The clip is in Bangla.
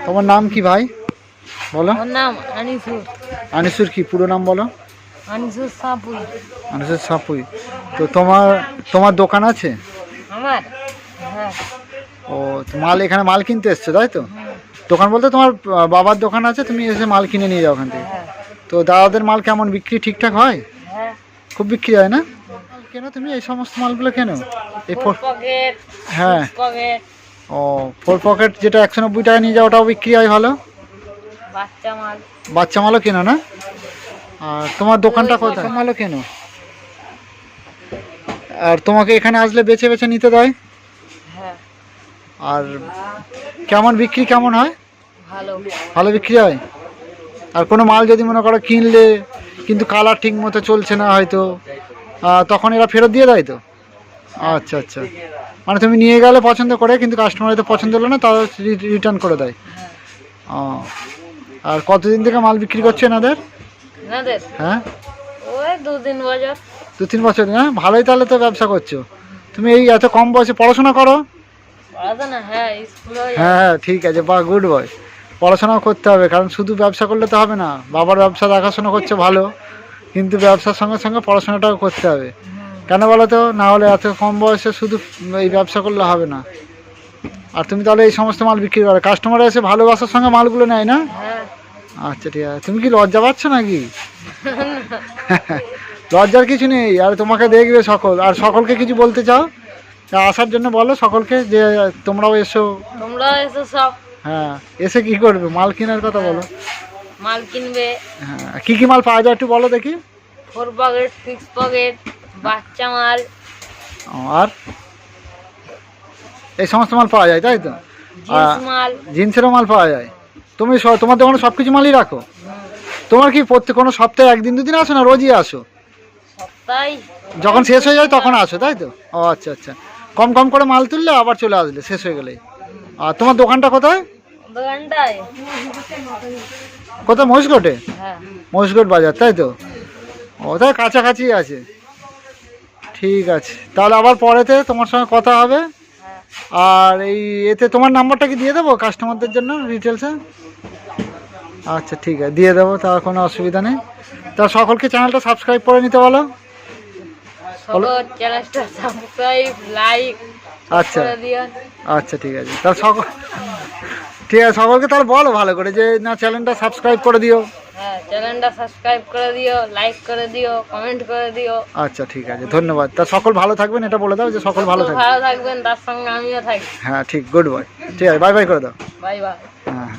তোমার নাম কি ভাই বলো? আমার নাম আনিসুর। আনিসুর কি পুরো নাম বলো? আনিসুর সাপুই। আনিসুর সাপুই। তো তোমার দোকান আছে? আমার হ্যাঁ। ও মাল এখানে মাল কিনতে এসছো তাই তো? দোকান বলতে তোমার বাবার দোকান আছে, তুমি এসে মাল কিনে নিয়ে যাও ওখান থেকে। হ্যাঁ তো দাদাদের মাল কেমন বিক্রি ঠিকঠাক হয়? হ্যাঁ। খুব বিক্রি হয় না? কেন তুমি এই সমস্ত মালগুলো কেন? এই পকেট। হ্যাঁ পকেট। ও 4 পকেট যেটা 190 টাকা নিয়ে যাও ওটাও বিক্রি হয় ভালো? বাচ্চা মাল। বাচ্চা মালও কেনো না? আর তোমার দোকানটা কোথায়? মালও কেনো? আর তোমাকে এখানে আসলে বেছে বেছে নিতে দেয়? হ্যাঁ। আর কেমন বিক্রি কেমন হয়? ভালো। ভালো বিক্রি হয়? আর কোনো মাল যদি মনে করো কিনলে কিন্তু কালার ঠিক মতো চলছে না হয়তো, তখন এরা ফেরত দিয়ে দেয় তো? আচ্ছা আচ্ছা, মানে তুমি নিয়ে গেলে পছন্দ করে কিন্তু কাস্টমার হয়তো পছন্দ হলো না, তারা রিটার্ন করে দেয়। ও আর কতদিন থেকে মাল বিক্রি করছে এনাদের? হ্যাঁ ওই 2-3 বছর। 2-3 বছর না? ভালোই তাহলে তো ব্যবসা করছো তুমি। এই এত কম বয়সে পড়াশোনা করো? পড়াশোনা হ্যাঁ, স্কুলে। হ্যাঁ ঠিক আছে, বা গুড বয়। পড়াশোনাও করতে হবে, কারণ শুধু ব্যবসা করলে তো হবে না। বাবার ব্যবসা দেখাশোনা করছে ভালো, কিন্তু ব্যবসার সঙ্গে সঙ্গে পড়াশোনাটাও করতে হবে। কেন বলো তো? না হলে এত কম বয়সে শুধু এই ব্যবসা করলে হবে না। আর তুমি তাহলে এই সমস্ত মাল বিক্রি করো, কাস্টমার এসে ভালোবাসার সঙ্গে মালগুলো নেয় না? হ্যাঁ। আচ্ছা ঠিক আছে। তুমি কি লজ্জা পাচ্ছ নাকি? লজ্জার কিছু নেই, আর তোমাকে দেখবে সকল। আর সকলকে কিছু বলতে চাও? আসার জন্য বলো সকলকে যে তোমরাও এসো। তোমরাও এসো সব। হ্যাঁ, এসে কি করবে? মাল কেনার কথা বলো। মাল কিনবে। হ্যাঁ, কি কি মাল পাওয়া যায় একটু বলো দেখি। 4 পকেট, 6 পকেট, বাচ্চা মাল। আর এই সমস্ত মাল পাওয়া যায় তাই তো? জিন্স মাল। জিন্সেরও মাল পাওয়া যায়? তুমি তোমার দোকানে সব কিছু মালই রাখো? তোমার কি কোনো সপ্তাহে 1-2 দিন আসো না রোজই আসো? সপ্তাহে যখন শেষ হয়ে যায় তখন আসো তাই তো? ও আচ্ছা আচ্ছা, কম কম করে মাল তুললে আবার চলে আসলে শেষ হয়ে গেলেই। আর তোমার দোকানটা কোথায়? দোকানটায় কোথায়? মহিষগড়ে? হ্যাঁ। মহিষগড় বাজার তাই তো? ও তাই কাছাকাছি আছে। ঠিক আছে, তাহলে আবার পরেতে তোমার সঙ্গে কথা হবে। হ্যাঁ। আর এই এতে তোমার নাম্বারটা কি দিয়ে দেবো কাস্টমারদের জন্য ডিটেলসে? আচ্ছা ঠিক আছে, দিয়ে দেবো, তার কোনো অসুবিধা নেই। তা সকলকে চ্যানেলটা সাবস্ক্রাইব করে নিতে বলো। চ্যানেলটা সাবস্ক্রাইব, লাইক আচ্ছা করে দিও। আচ্ছা ঠিক আছে, তাহলে ঠিক আছে, সকলকে তাহলে বলো ভালো করে যে না চ্যানেলটা সাবস্ক্রাইব করে দিও। হ্যাঁ, চ্যানেলটা সাবস্ক্রাইব করে দিও, লাইক করে দিও, কমেন্ট করে দিও। আচ্ছা ঠিক আছে, ধন্যবাদ। তা সকল ভালো থাকবেন, এটা বলে দাও যে সকল ভালো থাকবেন। ভালো থাকবেন, তার সঙ্গে আমিও থাকি। হ্যাঁ ঠিক, গুড বয়। ঠিক আছে, বাই বাই করে দাও। Bye bye. হ্যাঁ।